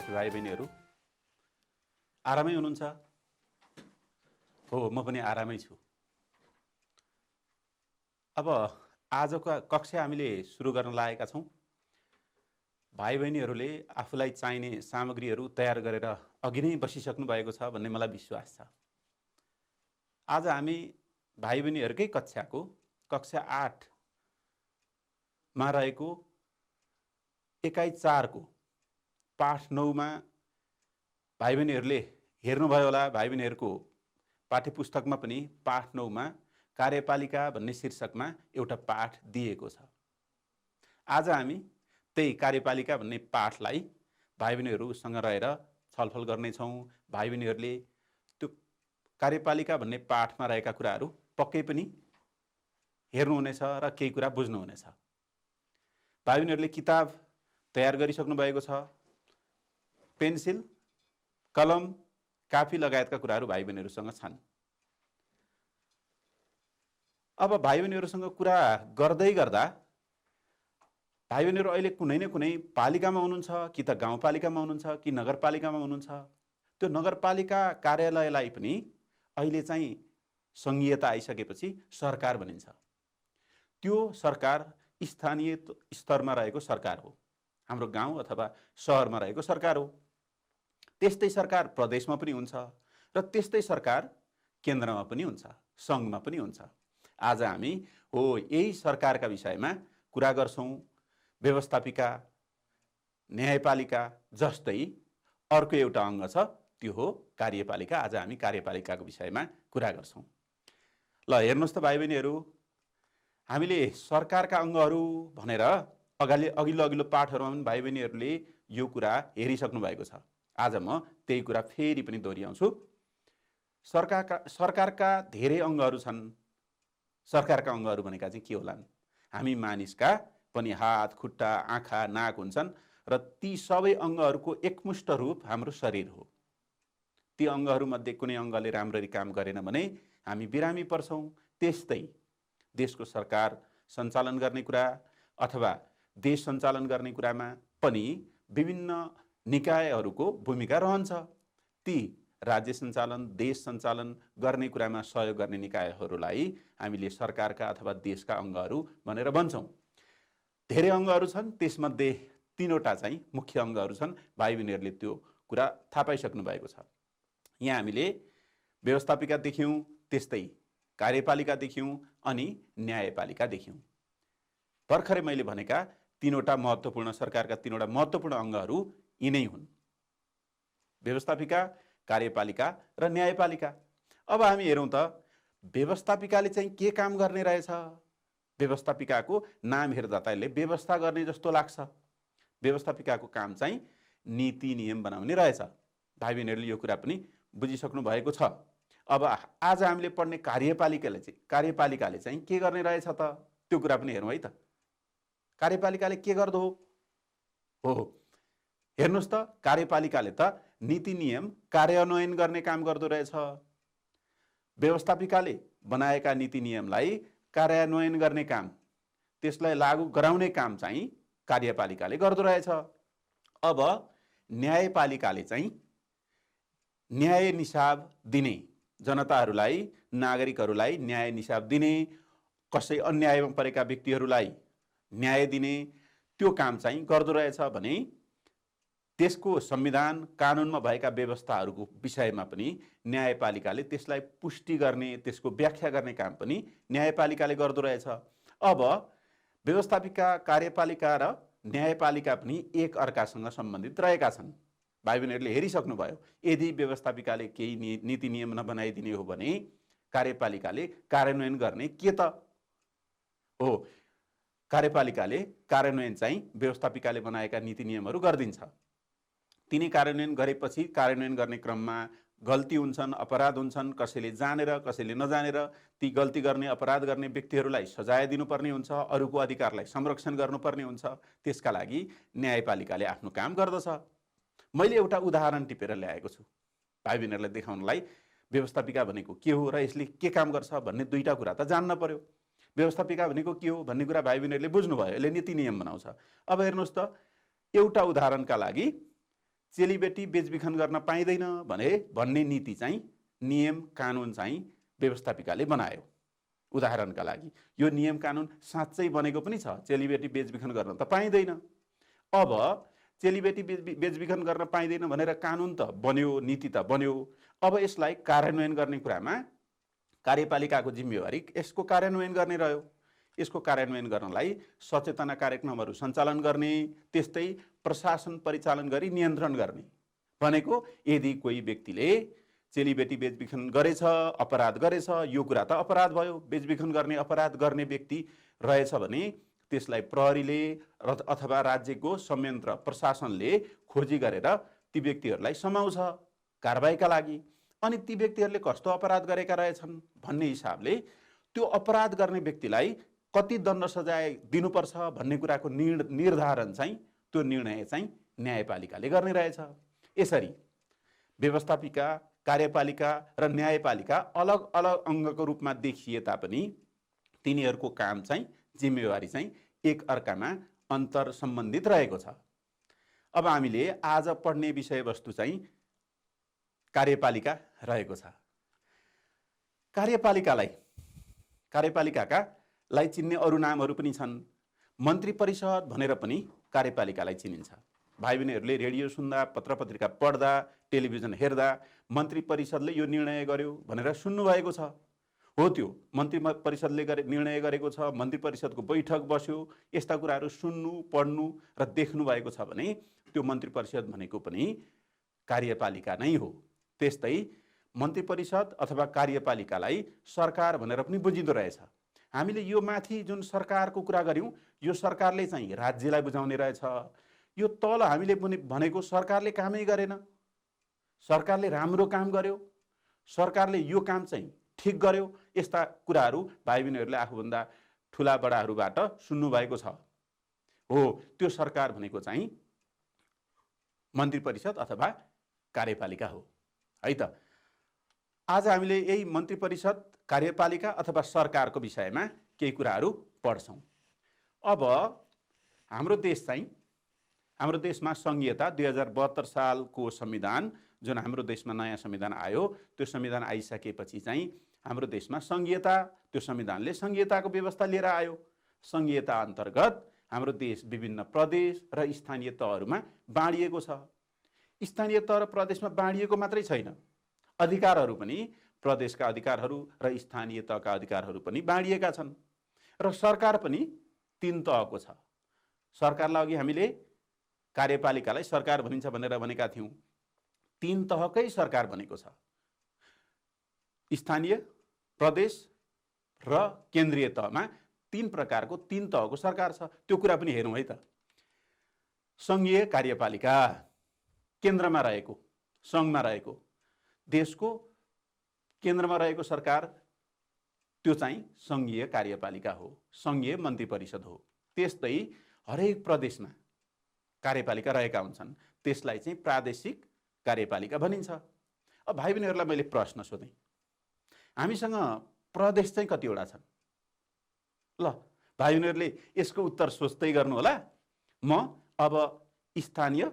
विद्यार्थी भाइ बहिनीहरू आरामै हुनुहुन्छ? हो, म पनि आरामै छु। अब आजको कक्षा हामीले सुरु गर्न लागेका छौँ। भाइ बहिनीहरूले आफूलाई चाहिने सामग्रीहरू तयार गरेर अघि नै बसिसक्नु भएको छ भन्ने मलाई विश्वास छ। आज हामी भाइ बहिनीहरूकै कक्षाको कक्षा 8 मा रहेको एकाइ 4 को पाठ 9 मा भाइ बहिनीहरूले हेर्नुभयो होला। भाइ बहिनीहरूको पाठ्यपुस्तकमा पनि पाठ 9 मा कार्यपालिका भन्ने शीर्षकमा एउटा पाठ दिएको छ। आज हामी त्यही कार्यपालिका भन्ने पाठलाई भाइ बहिनीहरूसँग रहेर छलफल गर्नेछौँ। भाइ बहिनीहरूले त्यो कार्यपालिका भन्ने पाठमा रहेका कुराहरू पक्कै पनि हेर्नुहुनेछ र केही कुरा बुझ्नुहुनेछ। भाइ बहिनीहरूले किताब तयार गरिसक्नु भएको छ। पेन्सिल, कलम, कापी लगायतका कुराहरू भाइ बहिनीहरूसँग छन्। अब भाइ बहिनीहरूसँग कुरा गर्दै गर्दा भाइ बहिनीहरू अहिले कुनै न कुनै पालिकामा हुनुहुन्छ, कि त गाउँपालिकामा हुनुहुन्छ कि नगरपालिकामा हुनुहुन्छ। त्यो नगरपालिका कार्यालयलाई पनि अहिले चाहिँ सङ्घीयता आइसकेपछि सरकार भनिन्छ। त्यो सरकार स्थानीय स्तरमा रहेको सरकार हो, हाम्रो गाउँ अथवा सहरमा रहेको सरकार हो। त्यस्तै सरकार प्रदेशमा पनि हुन्छ र त्यस्तै सरकार केन्द्रमा पनि हुन्छ, सङ्घमा पनि हुन्छ। आज हामी यही सरकारका विषयमा कुरा गर्छौँ। व्यवस्थापिका, न्यायपालिका जस्तै अर्को एउटा अङ्ग छ, त्यो हो कार्यपालिका। आज हामी कार्यपालिकाको विषयमा कुरा गर्छौँ। ल हेर्नुहोस् त भाइ बहिनीहरू, हामीले सरकारका अङ्गहरू भनेर अघिल्लो पाठहरूमा पनि भाइ बहिनीहरूले यो कुरा हेरिसक्नु भएको छ। आज म त्यही कुरा फेरि पनि दोहोऱ्याउँछु। सरकारका धेरै अङ्गहरू छन्। सरकारका अङ्गहरू भनेका चाहिँ के होलान्? हामी मानिसका पनि हात, खुट्टा, आँखा, नाक हुन्छन् र ती सबै अङ्गहरूको एकमुष्ट रूप हाम्रो शरीर हो। ती अङ्गहरूमध्ये कुनै अङ्गले राम्ररी काम गरेन भने हामी बिरामी पर्छौँ। त्यस्तै देशको सरकार सञ्चालन गर्ने कुरा अथवा देश सञ्चालन गर्ने कुरामा पनि विभिन्न निकायहरूको भूमिका रहन्छ। ती राज्य सञ्चालन, देश सञ्चालन गर्ने कुरामा सहयोग गर्ने निकायहरूलाई हामीले सरकारका अथवा देशका अङ्गहरू भनेर भन्छौँ। धेरै अङ्गहरू छन्, त्यसमध्ये 3वटा चाहिँ मुख्य अङ्गहरू छन्। भाइ बहिनीहरूले त्यो कुरा थाहा पाइसक्नु भएको छ। यहाँ हामीले व्यवस्थापिका देख्यौँ, त्यस्तै कार्यपालिका देख्यौँ अनि न्यायपालिका देख्यौँ। भर्खरै मैले भनेका 3वटा महत्त्वपूर्ण सरकारका 3वटा महत्त्वपूर्ण अङ्गहरू यिनै हुन्: व्यवस्थापिका, कार्यपालिका र न्यायपालिका। अब हामी हेरौँ त व्यवस्थापिकाले चाहिँ के काम गर्ने रहेछ। व्यवस्थापिकाको नाम हेर्दा त यसले व्यवस्था गर्ने जस्तो लाग्छ। व्यवस्थापिकाको काम चाहिँ नीति नियम बनाउने रहेछ। भाइ बहिनीहरूले यो कुरा पनि बुझिसक्नु भएको छ। अब आज हामीले पढ्ने कार्यपालिकाले चाहिँ के गर्ने रहेछ त, त्यो कुरा पनि हेरौँ है त। कार्यपालिकाले के गर्दो हो? हेर्नुहोस् त, कार्यपालिकाले त नीति नियम कार्यान्वयन गर्ने काम गर्दो रहेछ। व्यवस्थापिकाले बनाएका नीति नियमलाई कार्यान्वयन गर्ने काम, त्यसलाई लागू गराउने काम चाहिँ कार्यपालिकाले गर्दो रहेछ। अब न्यायपालिकाले चाहिँ न्याय निसाब दिने, जनताहरूलाई, नागरिकहरूलाई न्याय निसाब दिने, कसै अन्यायमा परेका व्यक्तिहरूलाई न्याय दिने, त्यो काम चाहिँ गर्दो रहेछ भने देशको संविधान कानुनमा भएका व्यवस्थाहरूको विषयमा पनि न्यायपालिकाले त्यसलाई पुष्टि गर्ने, त्यसको व्याख्या गर्ने काम पनि न्यायपालिकाले गर्दो रहेछ। अब व्यवस्थापिका, कार्यपालिका र न्यायपालिका पनि एक अर्कासँग सम्बन्धित रहेका छन्। भाइ बहिनीहरूले हेरिसक्नुभयो। यदि व्यवस्थापिकाले केही नीति नियम नबनाइदिने हो भने कार्यपालिकाले कार्यान्वयन गर्ने के त हो? कार्यपालिकाले कार्यान्वयन चाहिँ व्यवस्थापिकाले बनाएका नीति नियमहरू गरिदिन्छ। तिनी कार्यान्वयन गरेपछि कार्यान्वयन गर्ने क्रममा गल्ती हुन्छन्, अपराध हुन्छन्। कसैले जानेर कसैले नजानेर ती गल्ती गर्ने, अपराध गर्ने व्यक्तिहरूलाई सजाय दिनुपर्ने हुन्छ, अरूको अधिकारलाई संरक्षण गर्नुपर्ने हुन्छ। त्यसका लागि न्यायपालिकाले आफ्नो काम गर्दछ। मैले एउटा उदाहरण टिपेर ल्याएको छु भाइ बहिनीहरूलाई देखाउनलाई। व्यवस्थापिका भनेको के हो र यसले के काम गर्छ भन्ने 2टा कुरा त जान्न पर्यो। व्यवस्थापिका भनेको के हो भन्ने कुरा भाइ बहिनीहरूले बुझ्नुभयो। यसले नीति नियम बनाउँछ। अब हेर्नुहोस् त, एउटा उदाहरणका लागि चेलीबेटी बेचबिखन गर्न पाइँदैन भन्ने नीति चाहिँ, नियम कानुन चाहिँ व्यवस्थापिकाले बनायो। उदाहरणका लागि यो नियम कानुन साँच्चै बनेको पनि छ, चेलीबेटी बेचबिखन गर्न त पाइँदैन। अब चेलीबेटी बेचबिखन गर्न पाइँदैन भनेर कानुन त बन्यो, नीति त बन्यो। अब यसलाई कार्यान्वयन गर्ने कुरामा कार्यपालिकाको जिम्मेवारी यसको कार्यान्वयन गर्ने रह्यो। यसको कार्यान्वयन गर्नलाई सचेतना कार्यक्रमहरू सञ्चालन गर्ने, त्यस्तै प्रशासन परिचालन गरी नियन्त्रण गर्ने। भनेको यदि कोही व्यक्तिले चेलीबेटी बेचबिखन गरेछ, अपराध गरेछ, यो कुरा त अपराध भयो। बेचबिखन गर्ने अपराध गर्ने व्यक्ति रहेछ भने त्यसलाई प्रहरीले अथवा राज्यको संयन्त्र प्रशासनले खोजी गरेर ती व्यक्तिहरूलाई समाउँछ कारबाहीका लागि। अनि ती व्यक्तिहरूले कस्तो अपराध गरेका रहेछन् भन्ने हिसाबले त्यो अपराध गर्ने व्यक्तिलाई कति दण्ड सजाय दिनुपर्छ भन्ने कुराको निर्धारण चाहिँ, त्यो निर्णय चाहिँ न्यायपालिकाले गर्ने रहेछ। यसरी व्यवस्थापिका, कार्यपालिका र न्यायपालिका अलग अलग अङ्गको रूपमा देखिए तापनि तिनीहरूको काम चाहिँ, जिम्मेवारी चाहिँ एक अर्कामा अन्तर सम्बन्धित रहेको छ। अब हामीले आज पढ्ने विषयवस्तु चाहिँ कार्यपालिका रहेको छ। कार्यपालिकालाई चिन्ने अरू नामहरू पनि छन्। मन्त्री परिषद भनेर पनि कार्यपालिकालाई चिनिन्छ। भाइ बहिनीहरूले रेडियो सुन्दा, पत्रपत्रिका पढ्दा, टेलिभिजन हेर्दा मन्त्री परिषदले यो निर्णय गर्यो भनेर सुन्नुभएको छ। हो, त्यो मन्त्री परिषदले निर्णय गरेको छ, मन्त्री परिषदको बैठक बस्यो, यस्ता कुराहरू सुन्नु, पढ्नु र देख्नु भएको छ भने त्यो मन्त्री परिषद भनेको पनि कार्यपालिका नै हो। त्यस्तै मन्त्री परिषद अथवा कार्यपालिकालाई सरकार भनेर पनि बुझिँदो रहेछ। हामीले यो माथि जुन सरकारको कुरा गर्यौँ, यो सरकारले चाहिँ राज्यलाई बुझाउने रहेछ। यो तल हामीले भनेको सरकारले कामै गरेन, सरकारले राम्रो काम गर्यो, सरकारले यो काम चाहिँ ठिक गर्यो, यस्ता कुराहरू भाइ बहिनीहरूले आफूभन्दा ठुला बडाहरूबाट सुन्नुभएको छ। हो, त्यो सरकार भनेको चाहिँ मन्त्री परिषद अथवा कार्यपालिका हो, है त। आज हामीले यही मन्त्री परिषद, कार्यपालिका अथवा सरकारको विषयमा केही कुराहरू पढ्छौँ। अब हाम्रो देशमा संघीयता 2072 सालको संविधान, जुन हाम्रो देशमा नयाँ संविधान आयो, त्यो संविधान आइसकेपछि चाहिँ हाम्रो देशमा संघीयता, त्यो संविधानले संघीयताको व्यवस्था लिएर आयो। संघीयता अन्तर्गत हाम्रो देश विभिन्न प्रदेश र स्थानीय तहहरूमा बाँडिएको छ। स्थानीय तह र प्रदेशमा बाँडिएको मात्रै छैन, अधिकारहरू पनि प्रदेशका अधिकारहरू र स्थानीय तहका अधिकारहरू पनि बाँडिएका छन्। र सरकार पनि 3 तहको छ। सरकारलाई अघि हामीले कार्यपालिकालाई सरकार भनिन्छ भनेर भनेका थियौँ। 3 तहकै सरकार बनेको छ, स्थानीय, प्रदेश र केन्द्रीय तहमा 3 प्रकारको 3 तहको सरकार छ। त्यो कुरा पनि हेरौँ है त। सङ्घीय कार्यपालिका केन्द्रमा रहेको, सङ्घमा रहेको, देशको केन्द्रमा रहेको सरकार, त्यो चाहिँ सङ्घीय कार्यपालिका हो, सङ्घीय मन्त्री परिषद हो। त्यस्तै हरेक प्रदेशमा कार्यपालिका रहेका हुन्छन्, त्यसलाई चाहिँ प्रादेशिक कार्यपालिका भनिन्छ। अब भाइ बहिनीहरूलाई मैले प्रश्न सोधेँ, हामीसँग प्रदेश चाहिँ कतिवटा छन्? ल, भाइ बहिनीहरूले यसको उत्तर सोच्दै गर्नु होला। म अब स्थानीय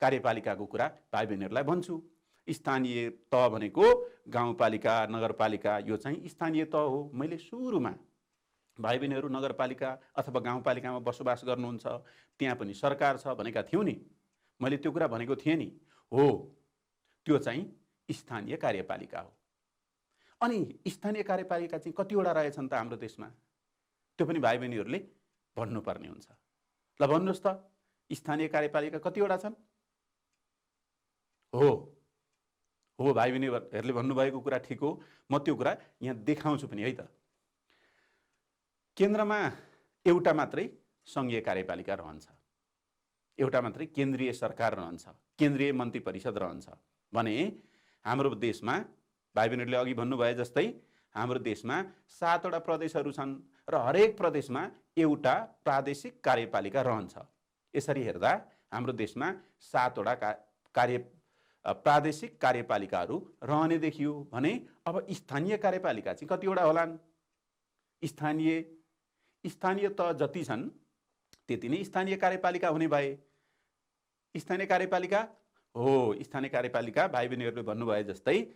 कार्यपालिकाको कुरा भाइ बहिनीहरूलाई भन्छु। स्थानीय तह भनेको गाउँपालिका, नगरपालिका, यो चाहिँ स्थानीय तह हो। मैले सुरुमा भाइ बहिनीहरू नगरपालिका अथवा गाउँपालिकामा बसोबास गर्नुहुन्छ, त्यहाँ पनि सरकार छ भनेका थियौँ नि, मैले त्यो कुरा भनेको थिएँ नि। हो, त्यो चाहिँ स्थानीय कार्यपालिका हो। अनि स्थानीय कार्यपालिका चाहिँ कतिवटा रहेछन् त हाम्रो देशमा? त्यो पनि भाइ बहिनीहरूले भन्नुपर्ने हुन्छ। ल भन्नुहोस् त, स्थानीय कार्यपालिका कतिवटा छन्? हो भाइ बहिनीहरूले भन्नुभएको कुरा ठिक हो। म त्यो कुरा यहाँ देखाउँछु पनि है त। केन्द्रमा एउटा मात्रै सङ्घीय कार्यपालिका रहन्छ, एउटा मात्रै केन्द्रीय सरकार रहन्छ, केन्द्रीय मन्त्री परिषद रहन्छ। भने हाम्रो देशमा भाइ बहिनीहरूले अघि भन्नुभए जस्तै हाम्रो देशमा 7वटा प्रदेशहरू छन् र हरेक प्रदेशमा एउटा प्रादेशिक कार्यपालिका रहन्छ। यसरी हेर्दा हाम्रो देशमा 7वटा प्रादेशिक कार्यपालिकाहरू रहने देखियो। भने अब स्थानीय कार्यपालिका चाहिँ कतिवटा होलान्? स्थानीय तह जति छन् त्यति नै स्थानीय कार्यपालिका हुने भए। स्थानीय कार्यपालिका हो। स्थानीय कार्यपालिका भाइ बहिनीहरूले भन्नुभए जस्तै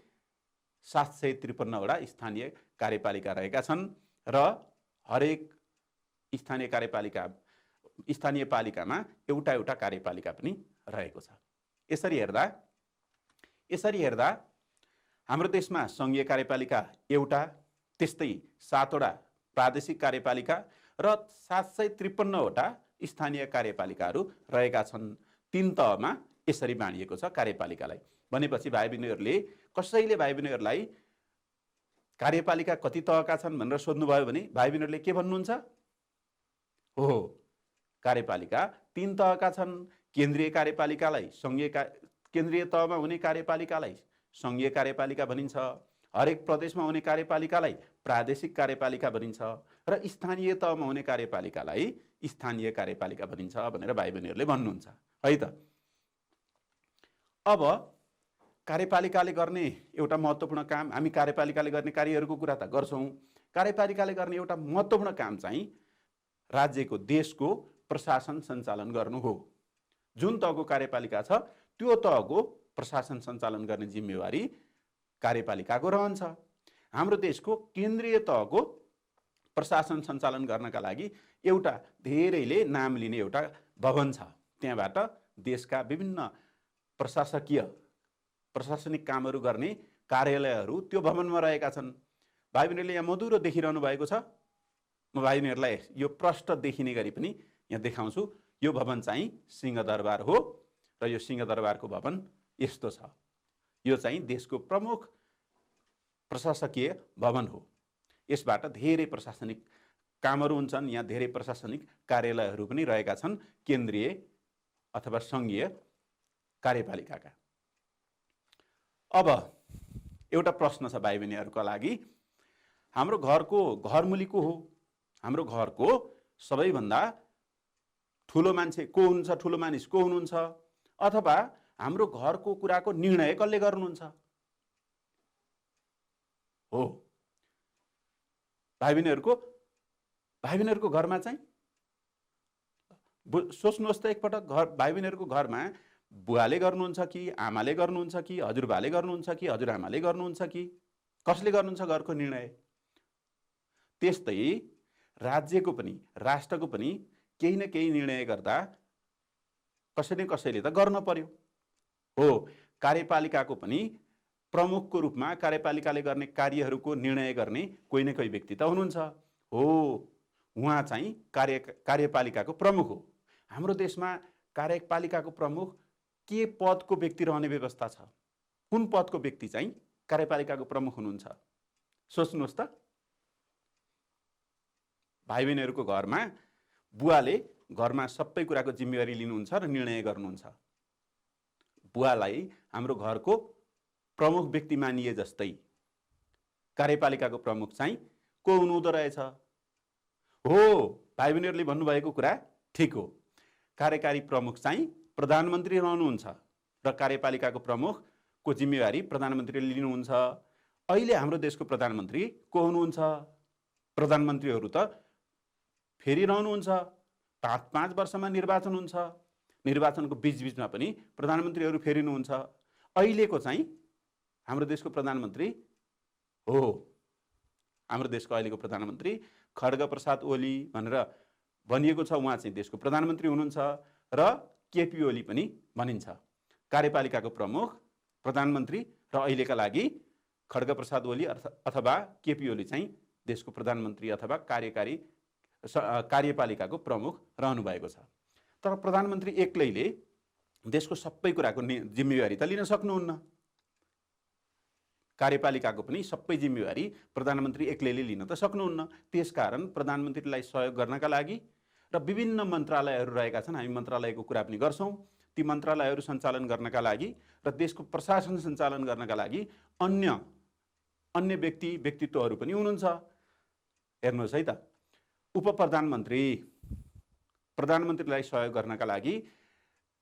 753वटा स्थानीय कार्यपालिका रहेका छन् र हरेक स्थानीय पालिकामा एउटा एउटा कार्यपालिका पनि रहेको छ। यसरी हेर्दा हाम्रो देशमा सङ्घीय कार्यपालिका एउटा, त्यस्तै 7वटा प्रादेशिक कार्यपालिका र 753वटा स्थानीय कार्यपालिकाहरू रहेका छन्। 3 तहमा यसरी बाँडिएको छ कार्यपालिकालाई। भनेपछि कसैले भाइ बहिनीहरूलाई कार्यपालिका कति तहका छन् भनेर सोध्नुभयो भने भाइ बहिनीहरूले के भन्नुहुन्छ? हो, कार्यपालिका 3 तहका छन्। केन्द्रीय कार्यपालिकालाई केन्द्रीय तहमा हुने कार्यपालिकालाई सङ्घीय कार्यपालिका भनिन्छ, हरेक प्रदेशमा हुने कार्यपालिकालाई प्रादेशिक कार्यपालिका भनिन्छ र स्थानीय तहमा हुने कार्यपालिकालाई स्थानीय कार्यपालिका भनिन्छ भनेर भाइ बहिनीहरूले भन्नुहुन्छ है त। अब कार्यपालिकाले गर्ने एउटा महत्त्वपूर्ण काम, हामी कार्यपालिकाले गर्ने कार्यहरूको कुरा त गर्छौँ। कार्यपालिकाले गर्ने एउटा महत्त्वपूर्ण काम चाहिँ राज्यको देशको प्रशासन सञ्चालन गर्नु हो। जुन तहको कार्यपालिका छ त्यो तहको प्रशासन सञ्चालन गर्ने जिम्मेवारी कार्यपालिकाको रहन्छ। हाम्रो देशको केन्द्रीय तहको प्रशासन सञ्चालन गर्नका लागि एउटा धेरैले नाम लिने एउटा भवन छ। त्यहाँबाट देशका विभिन्न प्रशासनिक कामहरू गर्ने कार्यालयहरू त्यो भवनमा रहेका छन्। भाइ बहिनीहरूले यहाँ मधुरो देखिरहनु भएको छ। म भाइ बहिनीहरूलाई यो प्रष्ट देखिने गरी पनि यहाँ देखाउँछु। यो भवन चाहिँ सिंहदरबार हो र यो सिंहदरबारको भवन यस्तो छ। यो चाहिँ देशको प्रमुख प्रशासकीय भवन हो। यसबाट धेरै प्रशासनिक कामहरू हुन्छन्। यहाँ धेरै प्रशासनिक कार्यालयहरू पनि रहेका छन् केन्द्रीय अथवा सङ्घीय कार्यपालिकाका। अब एउटा प्रश्न छ भाइ बहिनीहरूका लागि, हाम्रो घरको घरमुली को हो? हाम्रो घरको सबैभन्दा ठुलो मान्छे को हुनुहुन्छ? ठुलो मानिस को हुनुहुन्छ? अथवा हाम्रो घरको कुराको निर्णय कसले गर्नुहुन्छ? हो, भाइ बहिनीहरूको घरमा चाहिँ सोच्नुहोस् त एकपटक, भाइ बहिनीहरूको घरमा बुवाले गर्नुहुन्छ कि आमाले गर्नुहुन्छ कि हजुरबाले गर्नुहुन्छ कि हजुरआमाले गर्नुहुन्छ कि कसले गर्नुहुन्छ घरको निर्णय? त्यस्तै राज्यको पनि राष्ट्रको पनि केही न केही निर्णय गर्दा कसै न कसैले त गर्न पर्यो। हो, कार्यपालिकाको पनि प्रमुखको रूपमा कार्यपालिकाले गर्ने कार्यहरूको निर्णय गर्ने कोही न कोही व्यक्ति त हुनुहुन्छ। हो, उहाँ चाहिँ कार्यपालिकाको प्रमुख हो। हाम्रो देशमा कार्यपालिकाको प्रमुख के पदको व्यक्ति रहने व्यवस्था छ? कुन पदको व्यक्ति चाहिँ कार्यपालिकाको प्रमुख हुनुहुन्छ? सोच्नुहोस् त। भाइ बहिनीहरूको घरमा बुवाले घरमा सबै कुराको जिम्मेवारी लिनुहुन्छ र निर्णय गर्नुहुन्छ। बुवालाई हाम्रो घरको प्रमुख व्यक्ति मानिए जस्तै कार्यपालिकाको प्रमुख चाहिँ को हुनुहुँदो रहेछ? हो, भाइ बहिनीहरूले भन्नुभएको कुरा ठिक हो। कार्यकारी प्रमुख चाहिँ प्रधानमन्त्री रहनुहुन्छ र कार्यपालिकाको प्रमुखको जिम्मेवारी प्रधानमन्त्रीले लिनुहुन्छ। अहिले हाम्रो देशको प्रधानमन्त्री को हुनुहुन्छ? प्रधानमन्त्रीहरू त फेरिरहनुहुन्छ। 5 वर्षमा निर्वाचन हुन्छ। निर्वाचनको बीचमा पनि प्रधानमन्त्रीहरू फेरिनुहुन्छ। अहिलेको चाहिँ हाम्रो देशको प्रधानमन्त्री हो, हाम्रो देशको अहिलेको प्रधानमन्त्री खड्ग प्रसाद ओली भनेर भनिएको छ। उहाँ चाहिँ देशको प्रधानमन्त्री हुनुहुन्छ र केपी ओली पनि भनिन्छ। कार्यपालिकाको प्रमुख प्रधानमन्त्री र अहिलेका लागि खड्ग प्रसाद ओली अथवा केपी ओली चाहिँ देशको प्रधानमन्त्री अथवा कार्यपालिकाको प्रमुख रहनु भएको छ। तर प्रधानमन्त्री एक्लैले देशको सबै कुराको जिम्मेवारी त लिन सक्नुहुन्न। कार्यपालिकाको पनि सबै जिम्मेवारी प्रधानमन्त्री एक्लैले लिन त सक्नुहुन्न। त्यसकारण प्रधानमन्त्रीलाई सहयोग गर्नका लागि र विभिन्न मन्त्रालयहरू रहेका छन्, हामी मन्त्रालयको कुरा पनि गर्छौँ। ती मन्त्रालयहरू सञ्चालन गर्नका लागि र देशको प्रशासन सञ्चालन गर्नका लागि अन्य व्यक्तित्वहरू पनि हुनुहुन्छ। हेर्नुहोस् है त, प्रधानमन्त्रीलाई सहयोग गर्नका लागि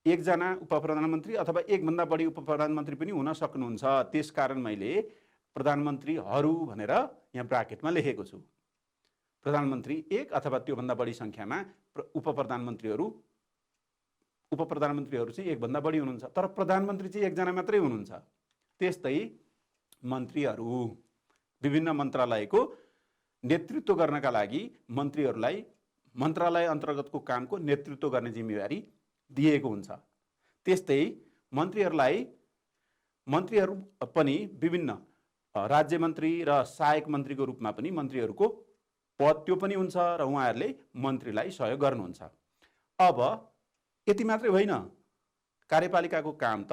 एकजना उपप्रधानमन्त्री अथवा एकभन्दा बढी उपप्रधानमन्त्री पनि हुन सक्नुहुन्छ। त्यसकारण मैले प्रधानमन्त्रीहरू भनेर यहाँ ब्राकेटमा लेखेको छु। प्रधानमन्त्री एक अथवा त्योभन्दा बढी सङ्ख्यामा उपप्रधानमन्त्रीहरू उप प्रधानमन्त्रीहरू चाहिँ एकभन्दा बढी हुनुहुन्छ, तर प्रधानमन्त्री चाहिँ एकजना मात्रै हुनुहुन्छ। त्यस्तै मन्त्रीहरू, विभिन्न मन्त्रालयको नेतृत्व गर्नका लागि मन्त्रीहरूलाई मन्त्रालय अन्तर्गतको कामको नेतृत्व गर्ने जिम्मेवारी दिएको हुन्छ। त्यस्तै मन्त्रीहरू पनि विभिन्न राज्य मन्त्री र सहायक मन्त्रीको रूपमा पनि मन्त्रीहरूको पद त्यो पनि हुन्छ र उहाँहरूले मन्त्रीलाई सहयोग गर्नुहुन्छ। अब यति मात्रै होइन, कार्यपालिकाको काम त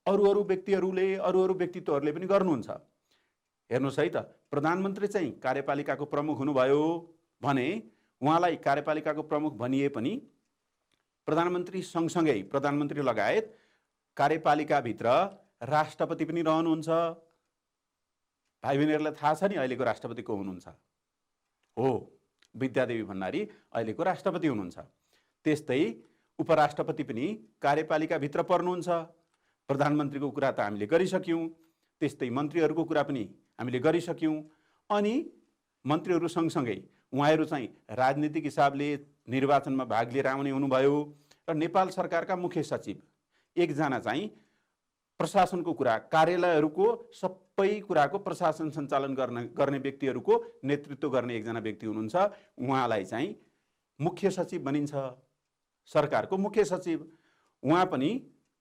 अरू व्यक्तित्वहरूले पनि गर्नुहुन्छ। हेर्नुहोस् है त, प्रधानमन्त्री चाहिँ कार्यपालिकाको प्रमुख हुनुभयो भने उहाँलाई कार्यपालिकाको प्रमुख भनिए पनि प्रधानमन्त्री सँगसँगै प्रधानमन्त्री लगायत कार्यपालिकाभित्र राष्ट्रपति पनि रहनुहुन्छ। भाइ बहिनीहरूलाई थाहा छ नि अहिलेको राष्ट्रपति को हुनुहुन्छ? हो, विद्यादेवी भण्डारी अहिलेको राष्ट्रपति हुनुहुन्छ। त्यस्तै उपराष्ट्रपति पनि कार्यपालिकाभित्र पर्नुहुन्छ। प्रधानमन्त्रीको कुरा त हामीले गरिसक्यौँ, त्यस्तै मन्त्रीहरूको कुरा पनि हामीले गरिसक्यौँ। अनि मन्त्रीहरू सँगसँगै उहाँहरू चाहिँ राजनीतिक हिसाबले निर्वाचनमा भाग लिएर आउने हुनुभयो र नेपाल सरकारका मुख्य सचिव एकजना चाहिँ प्रशासनको कुरा, कार्यालयहरूको सबै कुराको प्रशासन सञ्चालन गर्ने व्यक्तिहरूको नेतृत्व गर्ने एकजना व्यक्ति हुनुहुन्छ। उहाँलाई चाहिँ मुख्य सचिव भनिन्छ, सरकारको मुख्य सचिव। उहाँ पनि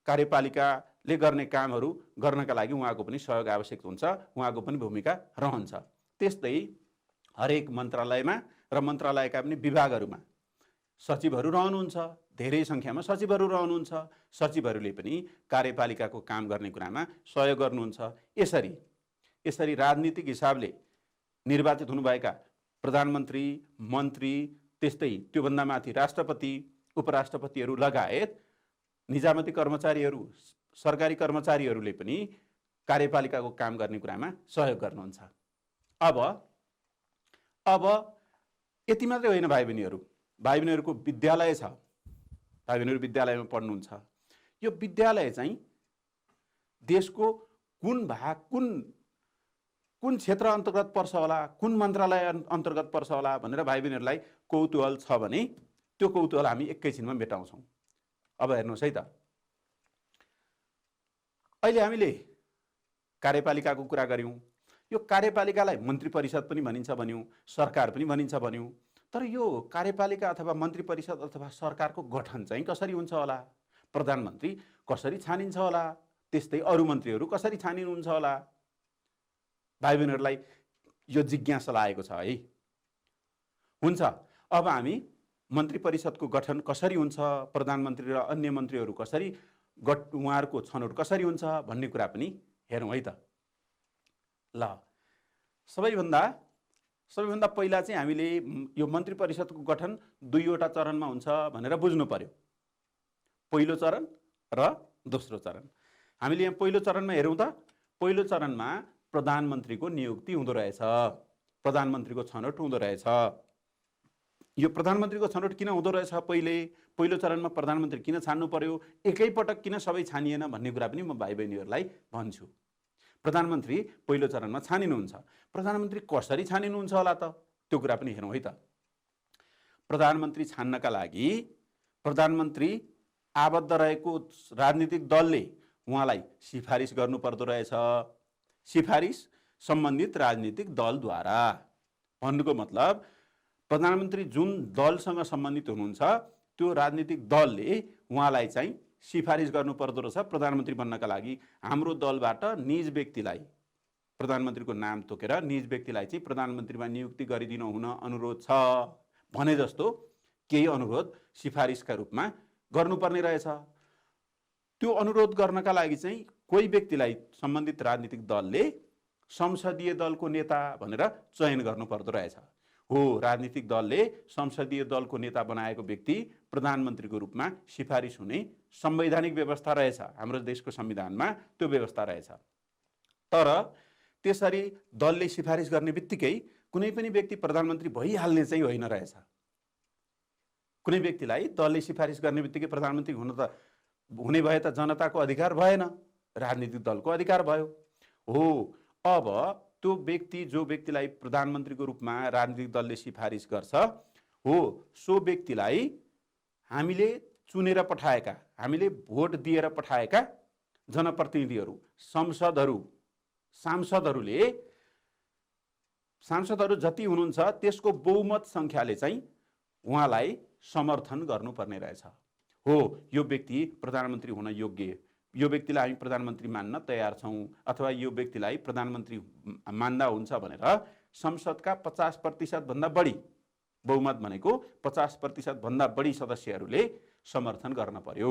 कार्यपालिकाले गर्ने कामहरू गर्नका लागि उहाँको पनि सहयोग आवश्यक हुन्छ, उहाँको पनि भूमिका रहन्छ। त्यस्तै हरेक मन्त्रालयमा र मन्त्रालयका पनि विभागहरूमा सचिवहरू रहनुहुन्छ, धेरै सङ्ख्यामा सचिवहरू रहनुहुन्छ। सचिवहरूले पनि कार्यपालिकाको काम गर्ने कुरामा सहयोग गर्नुहुन्छ। यसरी राजनीतिक हिसाबले निर्वाचित हुनुभएका प्रधानमन्त्री, मन्त्री, त्यस्तै त्योभन्दा माथि राष्ट्रपति, उपराष्ट्रपतिहरू लगायत निजामती कर्मचारीहरू, सरकारी कर्मचारीहरूले पनि कार्यपालिकाको काम गर्ने कुरामा सहयोग गर्नुहुन्छ। अब यति मात्रै होइन भाइ बहिनीहरूको विद्यालय छ, भाइ बहिनीहरू विद्यालयमा पढ्नुहुन्छ। यो विद्यालय चाहिँ देशको कुन भाग, कुन क्षेत्र अन्तर्गत पर्छ होला, कुन मन्त्रालय अन्तर्गत पर्छ होला भनेर भाइ बहिनीहरूलाई कौतूहल छ भने त्यो कौतूहल हामी एकैछिनमा मेटाउँछौँ। अब हेर्नुहोस् है त, अहिले हामीले कार्यपालिकाको कुरा गऱ्यौँ। यो कार्यपालिकालाई मन्त्री परिषद पनि भनिन्छ भन्यौँ, सरकार पनि भनिन्छ भन्यौँ। तर यो कार्यपालिका अथवा मन्त्री परिषद अथवा सरकारको गठन चाहिँ कसरी हुन्छ होला? प्रधानमन्त्री कसरी छानिन्छ होला? त्यस्तै अरू मन्त्रीहरू कसरी छानिनुहुन्छ होला? भाइ बहिनीहरूलाई यो जिज्ञासा लागेको छ है। हुन्छ, अब हामी मन्त्री परिषदको गठन कसरी हुन्छ, प्रधानमन्त्री र अन्य मन्त्रीहरू कसरी उहाँहरूको छनौट कसरी हुन्छ भन्ने कुरा पनि हेरौँ है त। ल, सबैभन्दा पहिला चाहिँ हामीले यो मन्त्री परिषदको गठन दुईवटा चरणमा हुन्छ भनेर बुझ्नु पर्यो। पहिलो चरण र दोस्रो चरण। हामीले यहाँ पहिलो चरणमा हेरौँ त। पहिलो चरणमा प्रधानमन्त्रीको नियुक्ति हुँदो रहेछ, प्रधानमन्त्रीको छनौट हुँदो रहेछ। यो प्रधानमन्त्रीको छनौट किन हुँदो रहेछ? पहिलो चरणमा प्रधानमन्त्री किन छान्नु पर्यो, एकैपटक किन सबै छानिएन भन्ने कुरा पनि म भाइ बहिनीहरूलाई भन्छु। प्रधानमन्त्री पहिलो चरणमा छानिनुहुन्छ। प्रधानमन्त्री कसरी छानिनुहुन्छ होला त? त्यो कुरा पनि हेरौँ है त। प्रधानमन्त्री छान्नका लागि प्रधानमन्त्री आबद्ध रहेको राजनीतिक दलले उहाँलाई सिफारिस गर्नु पर्दो रहेछ। सिफारिस सम्बन्धित राजनीतिक दलद्वारा। भन्नुको मतलब प्रधानमन्त्री जुन दलसँग सम्बन्धित हुनुहुन्छ त्यो राजनीतिक दलले उहाँलाई चाहिँ सिफारिस गर्नु पर्दो रहेछ प्रधानमन्त्री बन्नका लागि। हाम्रो दलबाट निज व्यक्तिलाई, प्रधानमन्त्रीको नाम तोकेर निज व्यक्तिलाई चाहिँ प्रधानमन्त्रीमा नियुक्ति गरिदिनु हुन अनुरोध छ भने जस्तो केही अनुरोध सिफारिसका रूपमा गर्नुपर्ने रहेछ। त्यो अनुरोध गर्नका लागि चाहिँ कोही व्यक्तिलाई सम्बन्धित राजनीतिक दलले संसदीय दलको नेता भनेर चयन गर्नु पर्दो रहेछ। हो, राजनीतिक दलले संसदीय दलको नेता बनाएको व्यक्ति प्रधानमन्त्रीको रूपमा सिफारिस हुने संवैधानिक व्यवस्था रहेछ। हाम्रो देशको संविधानमा त्यो व्यवस्था रहेछ। तर त्यसरी दलले सिफारिस गर्ने बित्तिकै कुनै पनि व्यक्ति प्रधानमन्त्री भइहाल्ने चाहिँ होइन रहेछ। कुनै व्यक्तिलाई दलले सिफारिस गर्ने बित्तिकै प्रधानमन्त्री हुने भए त जनताको अधिकार भएन, राजनीतिक दलको अधिकार भयो। हो, अब त्यो व्यक्ति जो व्यक्तिलाई प्रधानमन्त्रीको रूपमा राजनीतिक दलले सिफारिस गर्छ, हो सो व्यक्तिलाई हामीले चुनेर पठाएका हामीले भोट दिएर पठाएका जनप्रतिनिधिहरू सांसदहरू जति हुनुहुन्छ त्यसको बहुमत सङ्ख्याले चाहिँ उहाँलाई समर्थन गर्नुपर्ने रहेछ। हो, यो व्यक्ति प्रधानमन्त्री हुन योग्य, यो व्यक्तिलाई हामी प्रधानमन्त्री मान्न तयार छौँ, अथवा यो व्यक्तिलाई प्रधानमन्त्री मान्दा हुन्छ भनेर संसदका 50% भन्दा बढी, बहुमत भनेको 50% भन्दा बढी सदस्यहरूले समर्थन गर्न पर्यो।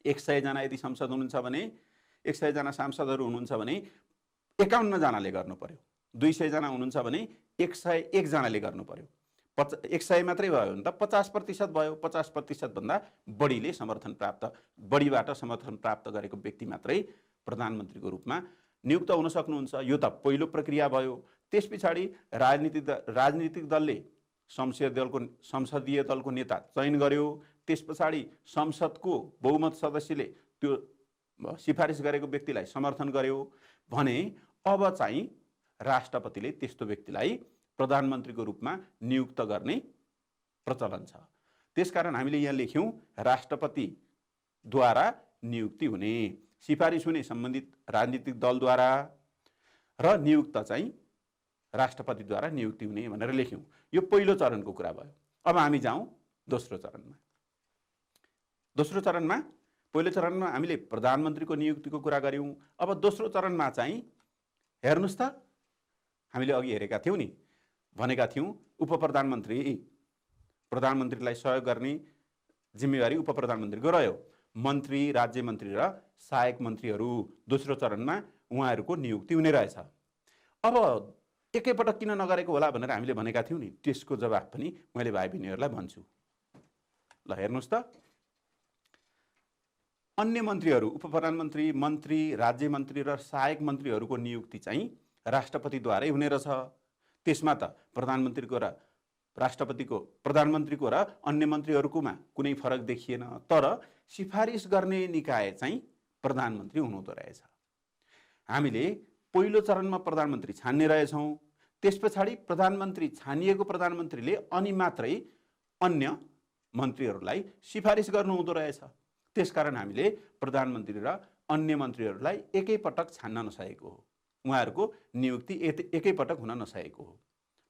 100 जना यदि संसद हुनुहुन्छ भने, 100 जना सांसदहरू हुनुहुन्छ भने 51 जनाले गर्नु पर्यो। 200 जना हुनुहुन्छ भने 101 जनाले गर्नु पर्यो। 100 मात्रै भयो भने त 50% भयो। 50% भन्दा बढीले बढीबाट समर्थन प्राप्त गरेको व्यक्ति मात्रै प्रधानमन्त्रीको रूपमा नियुक्त हुन सक्नुहुन्छ। यो त पहिलो प्रक्रिया भयो। त्यस पछाडि राजनीतिक दलले संसदीय दलको नेता चयन गर्यो। त्यस पछाडि संसदको बहुमत सदस्यले त्यो सिफारिस गरेको व्यक्तिलाई समर्थन गर्यो भने अब चाहिँ राष्ट्रपतिले त्यस्तो व्यक्तिलाई प्रधानमन्त्रीको रूपमा नियुक्त गर्ने प्रचलन छ। त्यसकारण हामीले यहाँ लेख्यौँ राष्ट्रपतिद्वारा नियुक्ति हुने, सिफारिस हुने सम्बन्धित राजनीतिक दलद्वारा र नियुक्त चाहिँ राष्ट्रपतिद्वारा नियुक्ति हुने भनेर लेख्यौँ। यो पहिलो चरणको कुरा भयो। अब हामी जाउँ दोस्रो चरणमा। दोस्रो चरणमा, पहिलो चरणमा हामीले प्रधानमन्त्रीको नियुक्तिको कुरा गऱ्यौँ। अब दोस्रो चरणमा चाहिँ हेर्नुहोस् त, हामीले अघि हेरेका थियौँ नि, भनेका थियौँ प्रधानमन्त्रीलाई सहयोग गर्ने जिम्मेवारी उप प्रधानमन्त्रीको रह्यो। मन्त्री, राज्य मन्त्री र सहायक मन्त्रीहरू दोस्रो चरणमा उहाँहरूको नियुक्ति हुने रहेछ। अब एकैपटक किन नगरेको होला भनेर हामीले भनेका थियौँ नि, त्यसको जवाफ पनि मैले भाइ बहिनीहरूलाई भन्छु। ल हेर्नुहोस् त, अन्य मन्त्रीहरू, उप प्रधानमन्त्री, मन्त्री, राज्य मन्त्री र सहायक मन्त्रीहरूको नियुक्ति चाहिँ राष्ट्रपतिद्वारै हुने रहेछ। त्यसमा त प्रधानमन्त्रीको र अन्य मन्त्रीहरूकोमा कुनै फरक देखिएन। तर सिफारिस गर्ने निकाय चाहिँ प्रधानमन्त्री हुनुहुँदो रहेछ। हामीले पहिलो चरणमा प्रधानमन्त्री छान्ने रहेछौँ। त्यस पछाडि प्रधानमन्त्री छानिएको प्रधानमन्त्रीले अनि मात्रै अन्य मन्त्रीहरूलाई सिफारिस गर्नुहुँदो रहेछ। त्यसकारण हामीले प्रधानमन्त्री र अन्य मन्त्रीहरूलाई एकैपटक छान्न नसकेको हो। उहाँहरूको नियुक्ति एकैपटक हुन नसकेको हो।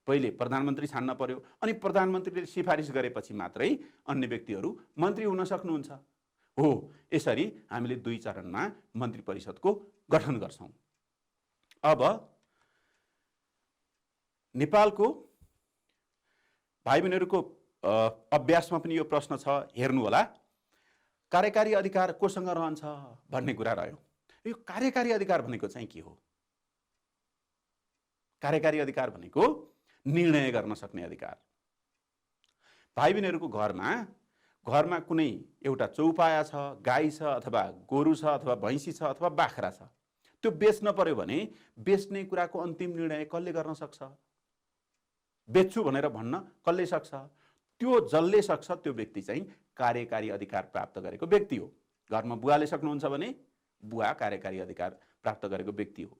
पहिले प्रधानमन्त्री छान्न पर्यो, अनि प्रधानमन्त्रीले सिफारिस गरेपछि मात्रै अन्य व्यक्तिहरू मन्त्री हुन सक्नुहुन्छ। हो, यसरी हामीले 2 चरणमा मन्त्री परिषदको गठन गर्छौँ। अब नेपालको भाइ बहिनीहरूको अभ्यासमा पनि यो प्रश्न छ, हेर्नु होला। कार्यकारी अधिकार कोसँग रहन्छ भन्ने कुरा रह्यो। यो कार्यकारी अधिकार भनेको चाहिँ के हो? कार्यकारी अधिकार भनेको निर्णय गर्न सक्ने अधिकार। भाइ बहिनीहरूको घरमा कुनै एउटा चौपाया छ, गाई छ, अथवा गोरु छ, अथवा भैँसी छ, अथवा बाख्रा छ, त्यो बेच्न पर्यो भने बेच्ने कुराको अन्तिम निर्णय कसले गर्न सक्छ? बेच्छु भनेर भन्न कसले सक्छ? त्यो जसले सक्छ त्यो व्यक्ति चाहिँ कार्यकारी अधिकार प्राप्त गरेको व्यक्ति हो। घरमा बुवाले सक्नुहुन्छ भने बुवा कार्यकारी अधिकार प्राप्त गरेको व्यक्ति हो।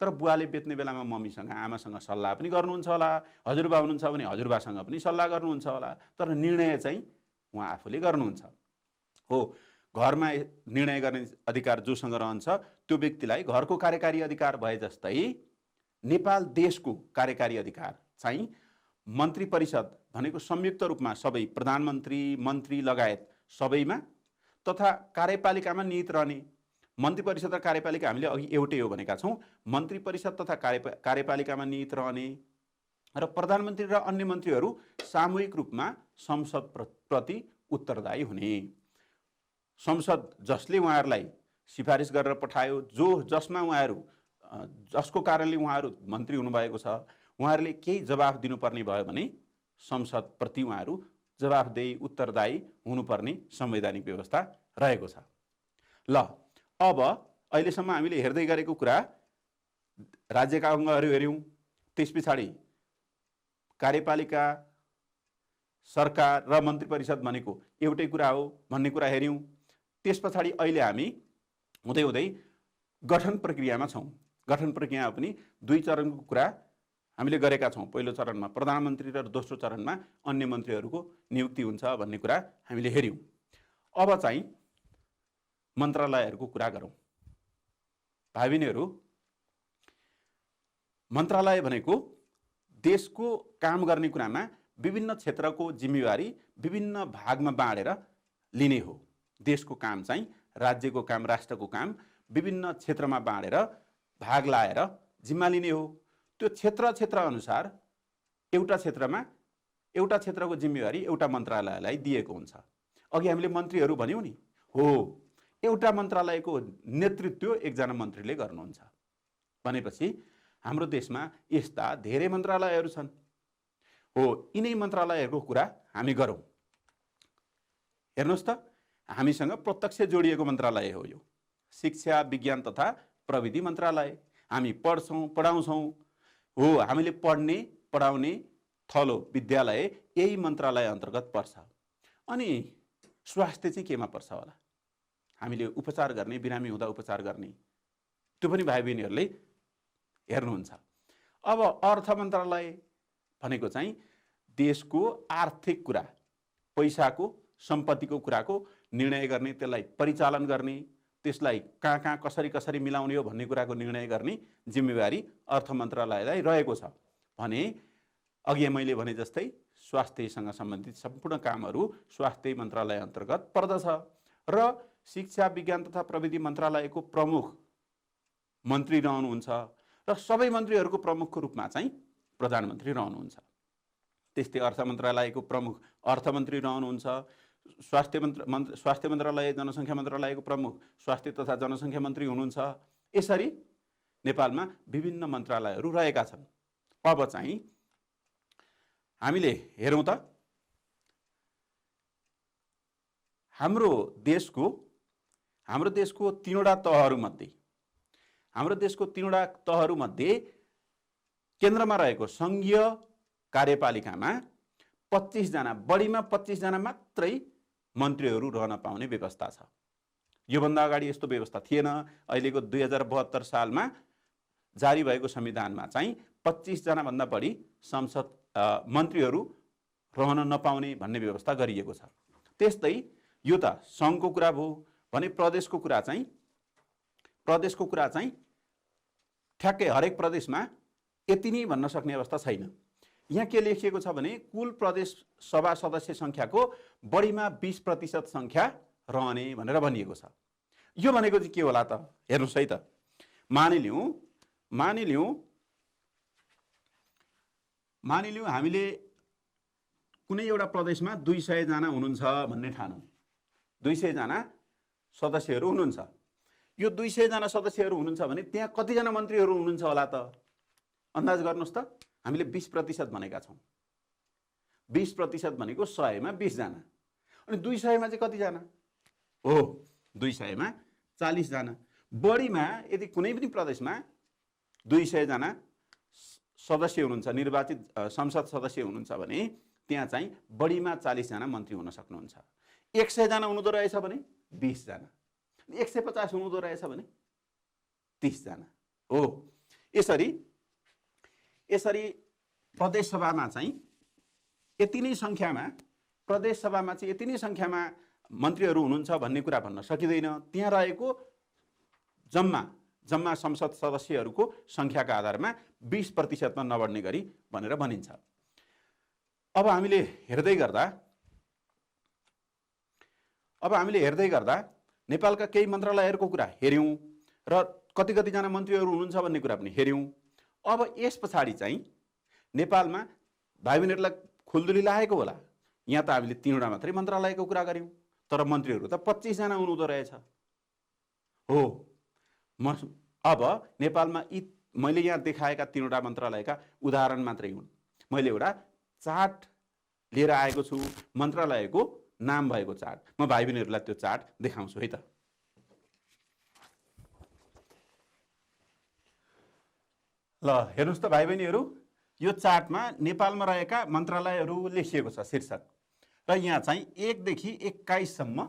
तर बुवाले बेच्ने बेलामा मम्मीसँग, आमासँग सल्लाह पनि गर्नुहुन्छ होला। हजुरबा हुनुहुन्छ भने हजुरबासँग पनि सल्लाह गर्नुहुन्छ होला। तर निर्णय चाहिँ उहाँ आफूले गर्नुहुन्छ। हो, घरमा निर्णय गर्ने अधिकार जोसँग रहन्छ त्यो व्यक्तिलाई घरको कार्यकारी अधिकार भए जस्तै नेपाल देशको कार्यकारी अधिकार चाहिँ मन्त्री परिषद भनेको संयुक्त रूपमा सबै प्रधानमन्त्री, मन्त्री लगायत सबैमा, तथा कार्यपालिकामा निहित रहने। मन्त्री परिषद र कार्यपालिका हामीले अघि एउटै हो भनेका छौँ। मन्त्री परिषद तथा कार्यपालिकामा निहित रहने र प्रधानमन्त्री र अन्य मन्त्रीहरू सामूहिक रूपमा संसद प्रति उत्तरदायी हुने। संसद जसले उहाँहरूलाई सिफारिस गरेर पठायो, जसको कारणले उहाँहरू मन्त्री हुनुभएको छ, उहाँहरूले केही जवाफ दिनुपर्ने भयो भने संसदप्रति उहाँहरू जवाफदेही, उत्तरदायी हुनुपर्ने संवैधानिक व्यवस्था रहेको छ। ल, अब अहिलेसम्म हामीले हेर्दै गरेको कुरा राज्यका अङ्गहरू हेऱ्यौँ। त्यस पछाडि कार्यपालिका, सरकार र मन्त्री परिषद भनेको एउटै कुरा हो भन्ने कुरा हेऱ्यौँ। त्यस पछाडि अहिले हामी हुँदै हुँदै गठन प्रक्रियामा छौँ। गठन प्रक्रियामा पनि 2 चरणको कुरा हामीले गरेका छौँ। पहिलो चरणमा प्रधानमन्त्री र दोस्रो चरणमा अन्य मन्त्रीहरूको नियुक्ति हुन्छ भन्ने कुरा हामीले हेऱ्यौँ। अब चाहिँ मन्त्रालयहरूको कुरा गरौँ। भाइ बहिनीहरू, मन्त्रालय भनेको देशको काम गर्ने कुरामा विभिन्न क्षेत्रको जिम्मेवारी विभिन्न भागमा बाँडेर लिने हो। देशको काम चाहिँ राज्यको काम, राष्ट्रको काम विभिन्न क्षेत्रमा बाँडेर भाग लाएर जिम्मा लिने हो। त्यो क्षेत्र अनुसार एउटा क्षेत्रको जिम्मेवारी एउटा मन्त्रालयलाई दिएको हुन्छ। अघि हामीले मन्त्रीहरू भन्यौँ नि, हो, एउटा मन्त्रालयको नेतृत्व एकजना मन्त्रीले गर्नुहुन्छ भनेपछि हाम्रो देशमा यस्ता धेरै मन्त्रालयहरू छन्। हो, यिनै मन्त्रालयहरूको कुरा हामी गरौँ। हेर्नुहोस् त, हामीसँग प्रत्यक्ष जोडिएको मन्त्रालय हो यो शिक्षा विज्ञान तथा प्रविधि मन्त्रालय। हामी पढ्छौँ, पढाउँछौँ। हो, हामीले पढ्ने पढाउने थलो विद्यालय यही मन्त्रालय अन्तर्गत पर्छ। अनि स्वास्थ्य चाहिँ केमा पर्छ होला? हामीले उपचार गर्ने, बिरामी हुँदा उपचार गर्ने, त्यो पनि भाइ बहिनीहरूले हेर्नुहुन्छ। अब अर्थ मन्त्रालय भनेको चाहिँ देशको आर्थिक कुरा, पैसाको, सम्पत्तिको कुराको निर्णय गर्ने, त्यसलाई परिचालन गर्ने, त्यसलाई कहाँ कहाँ कसरी कसरी मिलाउने हो भन्ने कुराको निर्णय गर्ने जिम्मेवारी अर्थ मन्त्रालयलाई रहेको छ भने अघि मैले भने जस्तै स्वास्थ्यसँग सम्बन्धित सम्पूर्ण कामहरू स्वास्थ्य मन्त्रालय अन्तर्गत पर्दछ र शिक्षा विज्ञान तथा प्रविधि मन्त्रालयको प्रमुख मन्त्री रहनुहुन्छ र सबै मन्त्रीहरूको प्रमुखको रूपमा चाहिँ प्रधानमन्त्री रहनुहुन्छ। त्यस्तै अर्थ मन्त्रालयको प्रमुख अर्थमन्त्री रहनुहुन्छ। स्वास्थ्य मन्त्रालय जनसङ्ख्या मन्त्रालयको प्रमुख स्वास्थ्य तथा जनसङ्ख्या मन्त्री हुनुहुन्छ। यसरी नेपालमा विभिन्न मन्त्रालयहरू रहेका छन्। अब चाहिँ हामीले हेरौँ त, हाम्रो देशको तीनवटा तहहरूमध्ये केन्द्रमा रहेको सङ्घीय कार्यपालिकामा 25 जना, बढीमा 25 जना मात्रै मन्त्रीहरू रहन पाउने व्यवस्था छ। योभन्दा अगाडि यस्तो व्यवस्था थिएन। अहिलेको 2072 सालमा जारी भएको संविधानमा चाहिँ 25 जनाभन्दा बढी मन्त्रीहरू रहन नपाउने भन्ने व्यवस्था गरिएको छ। त्यस्तै यो त सङ्घको कुरा भयो भने प्रदेशको कुरा चाहिँ ठ्याक्कै हरेक प्रदेशमा यति नै भन्न सक्ने अवस्था छैन। यहाँ के लेखिएको छ भने कुल प्रदेश सभा सदस्य सङ्ख्याको बढीमा 20% सङ्ख्या रहने भनेर भनिएको छ। यो भनेको चाहिँ के होला त? हेर्नुहोस् है त, मानिलिउँ हामीले कुनै एउटा प्रदेशमा 200 जना हुनुहुन्छ भन्ने ठानौँ। 200 जना सदस्यहरू हुनुहुन्छ। यो 200 जना सदस्यहरू हुनुहुन्छ भने त्यहाँ कतिजना मन्त्रीहरू हुनुहुन्छ होला त? अन्दाज गर्नुहोस् त। हामीले 20% भनेका छौँ। 20% भनेको 100 मा 20 जना। अनि 200 मा चाहिँ कतिजना? हो, 200 मा 40 जना। बढीमा यदि कुनै पनि प्रदेशमा 200 जना सदस्य हुनुहुन्छ, निर्वाचित संसद सदस्य हुनुहुन्छ भने त्यहाँ चाहिँ बढीमा 40 जना मन्त्री हुन सक्नुहुन्छ। 100 जना हुनुहुँदो रहेछ भने 20 जना, 150 हुनुहुँदो रहेछ भने 30 जना। हो, यसरी प्रदेश सभामा चाहिँ यति नै सङ्ख्यामा मन्त्रीहरू हुनुहुन्छ भन्ने कुरा भन्न सकिँदैन। त्यहाँ रहेको जम्मा संसद सदस्यहरूको सङ्ख्याका आधारमा 20% मा नबढ्ने गरी भनेर भनिन्छ। अब हामीले हेर्दै गर्दा नेपालका केही मन्त्रालयहरूको कुरा हेऱ्यौँ र कतिजना मन्त्रीहरू हुनुहुन्छ भन्ने कुरा पनि हेऱ्यौँ। अब यस पछाडि चाहिँ नेपालमा भाइ बहिनीहरूलाई खुल्दुली लागेको होला। यहाँ त हामीले 3वटा मात्रै मन्त्रालयको कुरा गऱ्यौँ, तर मन्त्रीहरू त 25 जना हुनुहुँदो रहेछ। हो, अब नेपालमा मैले यहाँ देखाएका 3वटा मन्त्रालयका उदाहरण मात्रै हुन्। मैले एउटा चार्ट लिएर आएको छु, मन्त्रालयको नाम भएको चार्ट। म भाइ बहिनीहरूलाई त्यो चार्ट देखाउँछु है त। ल हेर्नुहोस् त भाइ बहिनीहरू, यो चार्टमा नेपालमा रहेका मन्त्रालयहरू लेखिएको छ शीर्षक, र यहाँ चाहिँ 1 देखि 21 सम्म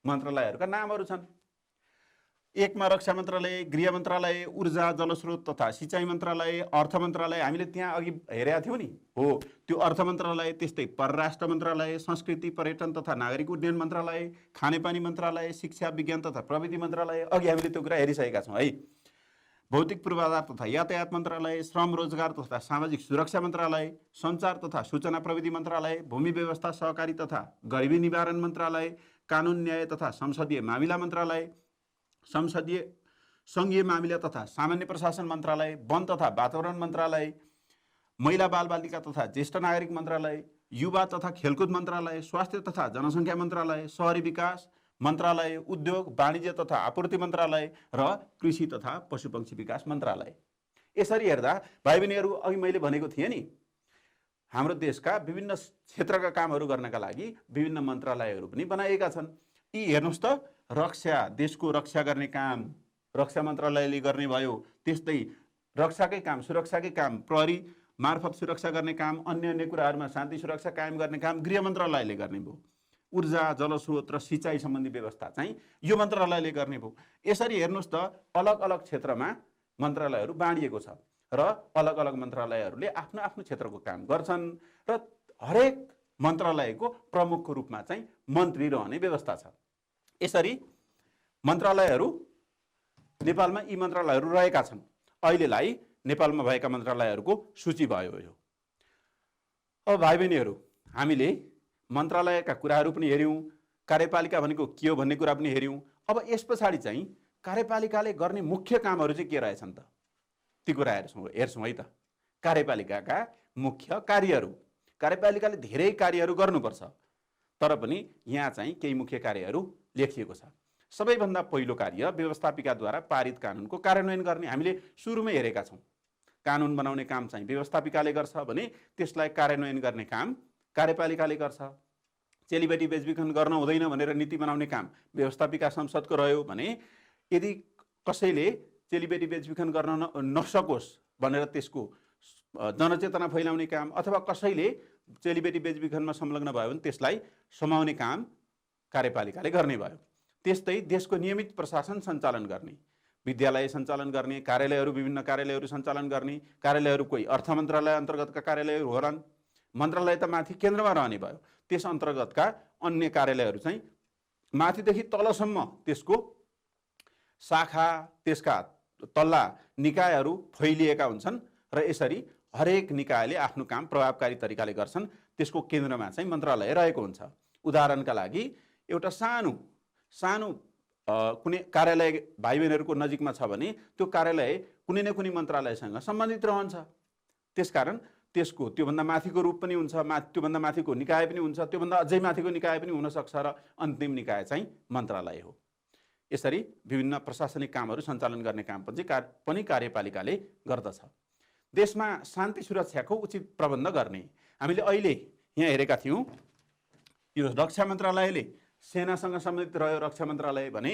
मन्त्रालयहरूका नामहरू छन्। एकमा रक्षा मन्त्रालय, गृह मन्त्रालय, ऊर्जा जलस्रोत तथा सिँचाइ मन्त्रालय, अर्थ मन्त्रालय, हामीले त्यहाँ अघि हेरेका थियौँ नि हो, त्यो अर्थ मन्त्रालय, त्यस्तै परराष्ट्र मन्त्रालय, संस्कृति पर्यटन तथा नागरिक उड्डयन मन्त्रालय, खानेपानी मन्त्रालय, शिक्षा विज्ञान तथा प्रविधि मन्त्रालय, अघि हामीले त्यो कुरा हेरिसकेका छौँ है। भौतिक पूर्वाधार तथा यातायात मन्त्रालय, श्रम रोजगार तथा सामाजिक सुरक्षा मन्त्रालय, सञ्चार तथा सूचना प्रविधि मन्त्रालय, भूमि व्यवस्था सहकारी तथा गरिबी निवारण मन्त्रालय, कानुन न्याय तथा संसदीय मामिला मन्त्रालय, संसदीय सङ्घीय मामिला तथा सामान्य प्रशासन मन्त्रालय, वन तथा वातावरण मन्त्रालय, महिला बालबालिका तथा ज्येष्ठ नागरिक मन्त्रालय, युवा तथा खेलकुद मन्त्रालय, स्वास्थ्य तथा जनसङ्ख्या मन्त्रालय, शहरी विकास मन्त्रालय, उद्योग वाणिज्य तथा आपूर्ति मन्त्रालय र कृषि तथा पशुपक्षी विकास मन्त्रालय। यसरी हेर्दा भाइ बहिनीहरू, अघि मैले भनेको थिएँ नि, हाम्रो देशका विभिन्न क्षेत्रका कामहरू गर्नका लागि विभिन्न मन्त्रालयहरू पनि बनाएका छन्। यी हेर्नुहोस् त, रक्षा, देशको रक्षा गर्ने काम रक्षा मन्त्रालयले गर्ने भयो, त्यस्तै रक्षाकै काम, सुरक्षाकै काम, प्रहरी मार्फत सुरक्षा गर्ने काम, अन्य कुराहरूमा शान्ति सुरक्षा कायम गर्ने काम गृह मन्त्रालयले गर्ने भयो, ऊर्जा जलस्रोत र सिँचाइ सम्बन्धी व्यवस्था चाहिँ यो मन्त्रालयले गर्ने भयो। यसरी हेर्नुहोस् त, अलग अलग क्षेत्रमा मन्त्रालयहरू बाँडिएको छ र अलग अलग मन्त्रालयहरूले आफ्नो आफ्नो क्षेत्रको काम गर्छन् र हरेक मन्त्रालयको प्रमुखको रूपमा चाहिँ मन्त्री रहने व्यवस्था छ। यसरी मन्त्रालयहरू नेपालमा यी मन्त्रालयहरू रहेका छन्। अहिलेलाई नेपालमा भएका मन्त्रालयहरूको सूची भयो यो। अब भाइ बहिनीहरू, हामीले मन्त्रालयका कुराहरू पनि हेऱ्यौँ, कार्यपालिका भनेको के हो भन्ने कुरा पनि हेऱ्यौँ। अब यस पछाडि चाहिँ कार्यपालिकाले गर्ने मुख्य कामहरू चाहिँ के रहेछन् त, ती कुरा हेर्छौँ है त। कार्यपालिकाका मुख्य कार्यहरू, कार्यपालिकाले धेरै कार्यहरू गर्नुपर्छ, तर पनि यहाँ चाहिँ केही मुख्य कार्यहरू लेखिएको छ। सबैभन्दा पहिलो कार्य व्यवस्थापिकाद्वारा पारित कानुनको कार्यान्वयन गर्ने। हामीले सुरुमै हेरेका छौँ, कानुन बनाउने काम चाहिँ व्यवस्थापिकाले गर्छ भने त्यसलाई कार्यान्वयन गर्ने काम कार्यपालिकाले गर्छ। चेलीबेटी बेचबिखन गर्न हुँदैन भनेर नीति बनाउने काम व्यवस्थापिका संसदको रह्यो भने यदि कसैले चेलीबेटी बेचबिखन गर्न नसकोस् भनेर त्यसको जनचेतना फैलाउने काम, अथवा कसैले चेलीबेटी बेचबिखनमा संलग्न भयो भने त्यसलाई समाउने काम कार्यपालिकाले गर्ने भयो। त्यस्तै देशको नियमित प्रशासन सञ्चालन गर्ने, विद्यालय सञ्चालन गर्ने, कार्यालयहरू विभिन्न कार्यालयहरू सञ्चालन गर्ने, कार्यालयहरू कोही अर्थ मन्त्रालय अन्तर्गतका कार्यालयहरू होलान्, मन्त्रालय त माथि केन्द्रमा रहने भयो, त्यस अन्तर्गतका अन्य कार्यालयहरू चाहिँ माथिदेखि तलसम्म त्यसको शाखा, त्यसका तल्ला निकायहरू फैलिएका हुन्छन् र यसरी हरेक निकायले आफ्नो काम प्रभावकारी तरिकाले गर्छन्। त्यसको केन्द्रमा चाहिँ मन्त्रालय रहेको हुन्छ। उदाहरणका लागि एउटा सानो कुनै कार्यालय भाइ बहिनीहरूको नजिकमा छ भने त्यो कार्यालय कुनै न कुनै मन्त्रालयसँग सम्बन्धित रहन्छ। त्यसकारण त्यसको त्योभन्दा माथिको रूप पनि हुन्छ, त्योभन्दा माथिको निकाय पनि हुन्छ, त्योभन्दा अझै माथिको निकाय पनि हुनसक्छ र अन्तिम निकाय चाहिँ मन्त्रालय हो। यसरी विभिन्न प्रशासनिक कामहरू सञ्चालन गर्ने काम पनि कार्यपालिकाले गर्दछ। देशमा शान्ति सुरक्षाको उचित प्रबन्ध गर्ने, हामीले अहिले यहाँ हेरेका थियौँ, यो रक्षा मन्त्रालयले सेनासँग सम्बन्धित रह्यो रक्षा मन्त्रालय भने,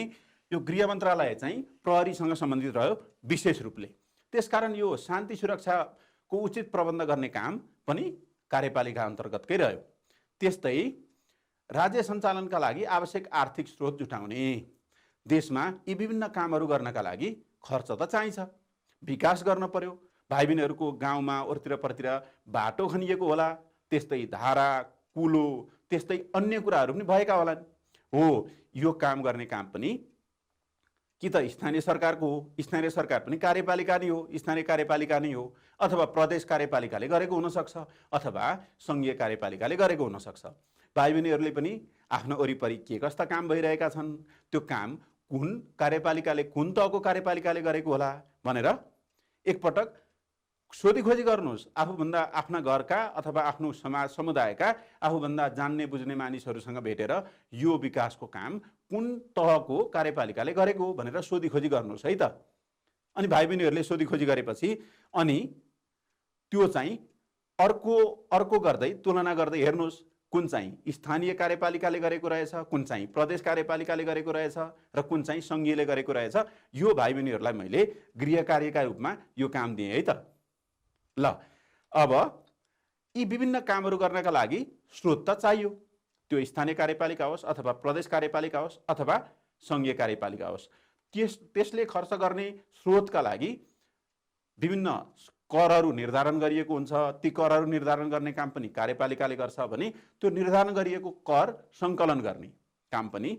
यो गृह मन्त्रालय चाहिँ प्रहरीसँग सम्बन्धित रह्यो विशेष रूपले। त्यसकारण यो शान्ति सुरक्षाको उचित प्रबन्ध गर्ने काम पनि कार्यपालिका अन्तर्गतकै रह्यो। त्यस्तै राज्य सञ्चालनका लागि आवश्यक आर्थिक स्रोत जुटाउने, देशमा यी विभिन्न कामहरू गर्नका लागि खर्च त चाहिन्छ, विकास गर्न पर्यो। भाइ बहिनीहरूको गाउँमा वरतिर परतिर बाटो खनिएको होला, त्यस्तै धारा कुलो त्यस्तै अन्य कुराहरू पनि भएका होलान्। हो, यो काम गर्ने काम पनि कि त स्थानीय सरकारको हो, स्थानीय सरकार पनि कार्यपालिका नै हो, स्थानीय कार्यपालिका नै हो, अथवा प्रदेश कार्यपालिकाले गरेको हुनसक्छ, अथवा सङ्घीय कार्यपालिकाले गरेको हुनसक्छ। भाइ बहिनीहरूले पनि आफ्नो वरिपरि के कस्ता काम भइरहेका छन्, त्यो काम कुन कार्यपालिकाले, कुन तहको कार्यपालिकाले गरेको होला भनेर एकपटक सोधी खोजी गर्नुहोस्। आफूभन्दा आफ्ना घरका अथवा आफ्नो समाज समुदायका आफूभन्दा जान्ने बुझ्ने मानिसहरूसँग भेटेर यो विकासको काम कुन तहको कार्यपालिकाले गरेको हो भनेर सोधी खोजी गर्नुहोस् है त। अनि भाइ बहिनीहरूले सोधी खोजी गरेपछि अनि त्यो चाहिँ अर्को गर्दै तुलना गर्दै हेर्नुहोस्, कुन चाहिँ स्थानीय कार्यपालिकाले गरेको रहेछ, कुन चाहिँ प्रदेश कार्यपालिकाले गरेको रहेछ र कुन चाहिँ सङ्घीयले गरेको रहेछ। यो भाइ बहिनीहरूलाई मैले गृह कार्यका रूपमा यो काम दिएँ है त। ल, अब यी विभिन्न कामहरू गर्नका लागि स्रोत त चाहियो, त्यो स्थानीय कार्यपालिका होस् अथवा प्रदेश कार्यपालिका होस् अथवा सङ्घीय कार्यपालिका होस्। त्यसले खर्च गर्ने स्रोतका लागि विभिन्न करहरू निर्धारण गरिएको हुन्छ। ती करहरू निर्धारण गर्ने काम पनि कार्यपालिकाले गर्छ भने त्यो निर्धारण गरिएको कर सङ्कलन गर्ने काम पनि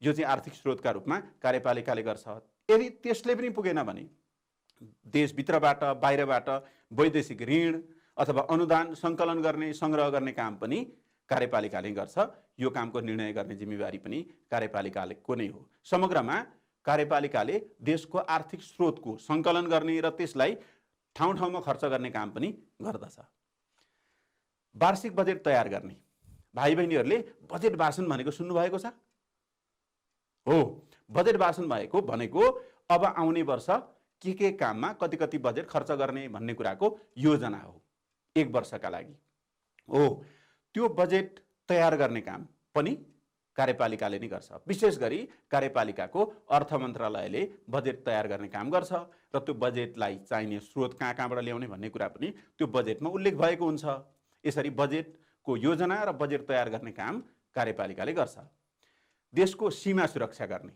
यो चाहिँ आर्थिक स्रोतका रूपमा कार्यपालिकाले गर्छ। यदि त्यसले पनि पुगेन भने देशभित्रबाट बाहिरबाट वैदेशिक ऋण अथवा अनुदान सङ्कलन गर्ने सङ्ग्रह गर्ने काम पनि कार्यपालिकाले गर्छ। यो कामको निर्णय गर्ने जिम्मेवारी पनि कार्यपालिकाको नै हो। समग्रमा कार्यपालिकाले देशको आर्थिक स्रोतको सङ्कलन गर्ने र त्यसलाई ठाउँ ठाउँमा खर्च गर्ने काम पनि गर्दछ। वार्षिक बजेट तयार गर्ने, भाइ बहिनीहरूले बजेट भाषण भनेको सुन्नुभएको छ? हो, बजेट भाषण भनेको अब आउने वर्ष के काममा कति कति बजेट खर्च गर्ने भन्ने कुराको योजना हो, एक वर्षका लागि हो। त्यो बजेट तयार गर्ने काम पनि कार्यपालिकाले नै गर्छ। विशेष गरी कार्यपालिकाको अर्थ मन्त्रालयले बजेट तयार गर्ने काम गर्छ र त्यो बजेटलाई चाहिने स्रोत कहाँबाट ल्याउने भन्ने कुरा पनि त्यो बजेटमा उल्लेख भएको हुन्छ। यसरी बजेटको योजना र बजेट तयार गर्ने काम कार्यपालिकाले गर्छ। देशको सीमा सुरक्षा गर्ने,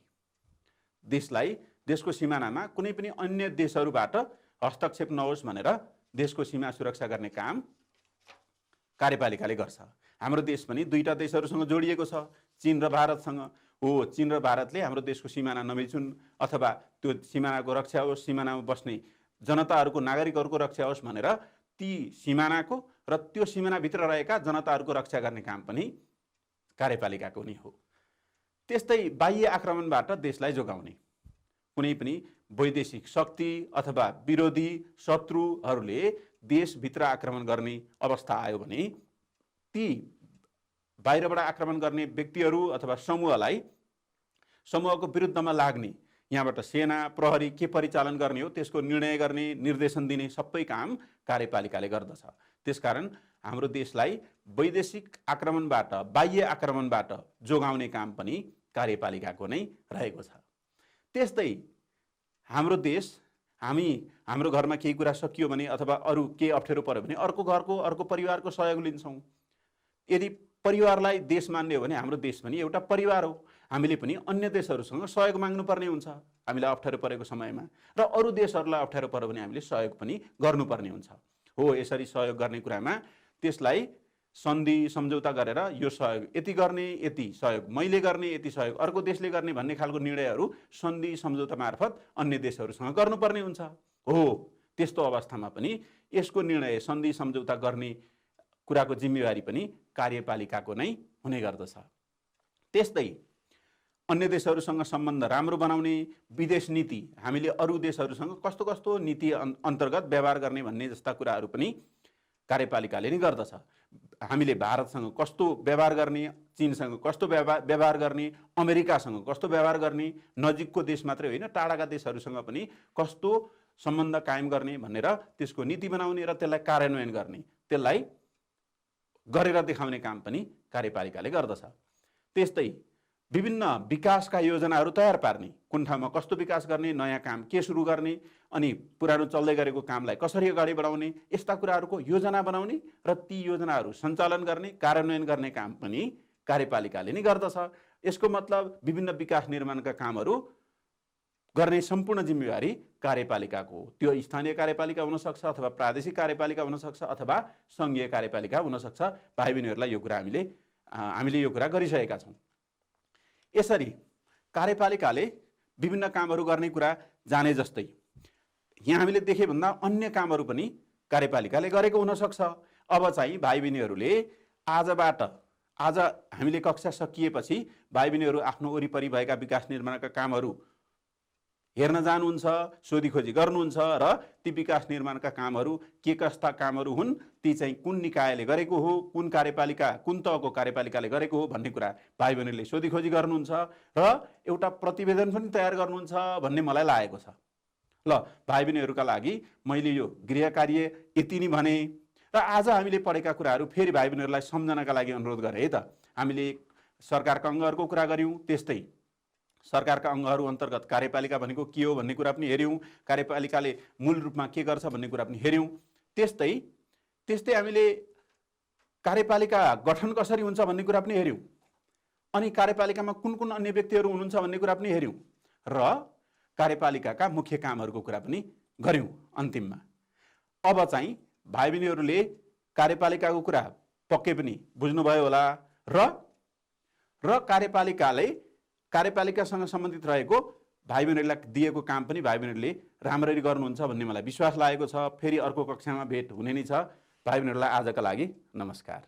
देशको सिमानामा कुनै पनि अन्य देशहरूबाट हस्तक्षेप नहोस् भनेर देशको सीमा सुरक्षा गर्ने काम कार्यपालिकाले गर्छ। हाम्रो देश पनि दुईटा देशहरूसँग जोडिएको छ, चीन र भारतसँग। हो, चीन र भारतले हाम्रो देशको सिमाना नमिचुन् अथवा त्यो सिमानाको रक्षा होस्, सिमानामा बस्ने जनताहरूको नागरिकहरूको रक्षा होस् भनेर ती सिमानाको र त्यो सिमानाभित्र रहेका जनताहरूको रक्षा गर्ने काम पनि कार्यपालिकाको नै हो। त्यस्तै बाह्य आक्रमणबाट देशलाई जोगाउने, कुनै पनि वैदेशिक शक्ति अथवा विरोधी शत्रुहरूले देशभित्र आक्रमण गर्ने अवस्था आयो भने ती बाहिरबाट आक्रमण गर्ने व्यक्तिहरू अथवा समूहको विरुद्धमा लाग्ने, यहाँबाट सेना प्रहरी के परिचालन गर्ने हो त्यसको निर्णय गर्ने, निर्देशन दिने सबै काम कार्यपालिकाले गर्दछ। त्यसकारण हाम्रो देशलाई वैदेशिक आक्रमणबाट, बाह्य आक्रमणबाट जोगाउने काम पनि कार्यपालिकाको नै रहेको छ। त्यस्तै हाम्रो देश, हाम्रो घरमा केही कुरा सकियो भने अथवा अरू केही अप्ठ्यारो पर्यो भने अर्को परिवारको सहयोग लिन्छौँ। यदि परिवारलाई देश मान्ने हो भने हाम्रो देश पनि एउटा परिवार हो। हामीले पनि अन्य देशहरूसँग सहयोग माग्नुपर्ने हुन्छ हामीलाई अप्ठ्यारो परेको समयमा, र अरू देशहरूलाई अप्ठ्यारो पर्यो भने हामीले सहयोग पनि गर्नुपर्ने हुन्छ। हो, यसरी सहयोग गर्ने कुरामा त्यसलाई सन्धि सम्झौता गरेर यो सहयोग यति गर्ने, यति सहयोग मैले गर्ने, यति सहयोग अर्को देशले गर्ने भन्ने खालको निर्णयहरू सन्धि सम्झौता मार्फत अन्य देशहरूसँग गर्नुपर्ने हुन्छ। हो, त्यस्तो अवस्थामा पनि यसको निर्णय सन्धि सम्झौता गर्ने कुराको जिम्मेवारी पनि कार्यपालिकाको नै हुने गर्दछ। त्यस्तै अन्य देशहरूसँग सम्बन्ध राम्रो बनाउने, विदेश नीति, हामीले अरू देशहरूसँग कस्तो कस्तो नीति अन्तर्गत व्यवहार गर्ने भन्ने जस्ता कुराहरू पनि कार्यपालिकाले नै गर्दछ। हामीले भारतसँग कस्तो व्यवहार गर्ने, चीनसँग कस्तो व्यवहार गर्ने, अमेरिकासँग कस्तो व्यवहार गर्ने, नजिकको देश मात्रै होइन टाढाका देशहरूसँग पनि कस्तो सम्बन्ध कायम गर्ने भनेर त्यसको नीति बनाउने र त्यसलाई कार्यान्वयन गर्ने, त्यसलाई गरेर देखाउने काम पनि कार्यपालिकाले गर्दछ। त्यस्तै विभिन्न विकासका योजनाहरू तयार पार्ने, कुन ठाउँमा कस्तो विकास गर्ने, नयाँ काम के सुरु गर्ने, अनि पुरानो चल्दै गरेको कामलाई कसरी अगाडि बढाउने, यस्ता कुराहरूको योजना बनाउने र ती योजनाहरू सञ्चालन गर्ने, कार्यान्वयन गर्ने काम पनि कार्यपालिकाले नै गर्दछ। यसको मतलब विभिन्न विकास निर्माणका कामहरू गर्ने सम्पूर्ण जिम्मेवारी कार्यपालिकाको हो। त्यो स्थानीय कार्यपालिका हुनसक्छ अथवा प्रादेशिक कार्यपालिका हुनसक्छ अथवा सङ्घीय कार्यपालिका हुनसक्छ। भाइ बहिनीहरूलाई यो कुरा हामीले यो कुरा गरिसकेका छौँ। यसरी कार्यपालिकाले विभिन्न कामहरू गर्ने कुरा जाने जस्तै यहाँ हामीले देखे भन्दा अन्य कामहरू पनि कार्यपालिकाले गरेको हुनसक्छ। अब चाहिँ भाइ बहिनीहरूले आज हामीले कक्षा सकिएपछि भाइ बहिनीहरू आफ्नो वरिपरि भएका विकास निर्माणका कामहरू हेर्न जानुहुन्छ, सोधीखोजी गर्नुहुन्छ र ती विकास निर्माणका कामहरू के कस्ता कामहरू हुन्, ती चाहिँ कुन निकायले गरेको हो, कुन तहको कार्यपालिकाले गरेको हो भन्ने कुरा भाइ बहिनीले सोधीखोजी गर्नुहुन्छ र एउटा प्रतिवेदन पनि तयार गर्नुहुन्छ भन्ने मलाई लागेको छ। ल, भाइ बहिनीहरूका लागि मैले यो गृह कार्य यति नै भने र आज हामीले पढेका कुराहरू फेरि भाइ बहिनीहरूलाई सम्झनका लागि अनुरोध गरेँ है त। हामीले सरकारका अङ्गहरूको कुरा गऱ्यौँ, त्यस्तै सरकारका अङ्गहरू अन्तर्गत कार्यपालिका भनेको के हो भन्ने कुरा पनि हेऱ्यौँ, कार्यपालिकाले मूल रूपमा के गर्छ भन्ने कुरा पनि हेऱ्यौँ। त्यस्तै हामीले कार्यपालिका गठन कसरी हुन्छ भन्ने कुरा पनि हेऱ्यौँ, अनि कार्यपालिकामा कुन कुन अन्य व्यक्तिहरू हुनुहुन्छ भन्ने कुरा पनि हेऱ्यौँ, र कार्यपालिकाका मुख्य कामहरूको कुरा पनि गऱ्यौँ। अन्तिममा अब चाहिँ भाइ बहिनीहरूले कार्यपालिकाको कुरा पक्कै पनि बुझ्नुभयो होला र कार्यपालिकासँग सम्बन्धित रहेको भाइ बहिनीहरूलाई दिएको काम पनि भाइ बहिनीहरूले राम्ररी गर्नुहुन्छ भन्ने मलाई विश्वास लागेको छ। फेरि अर्को कक्षामा भेट हुने नै छ। भाइ बहिनीहरूलाई आजका लागि नमस्कार।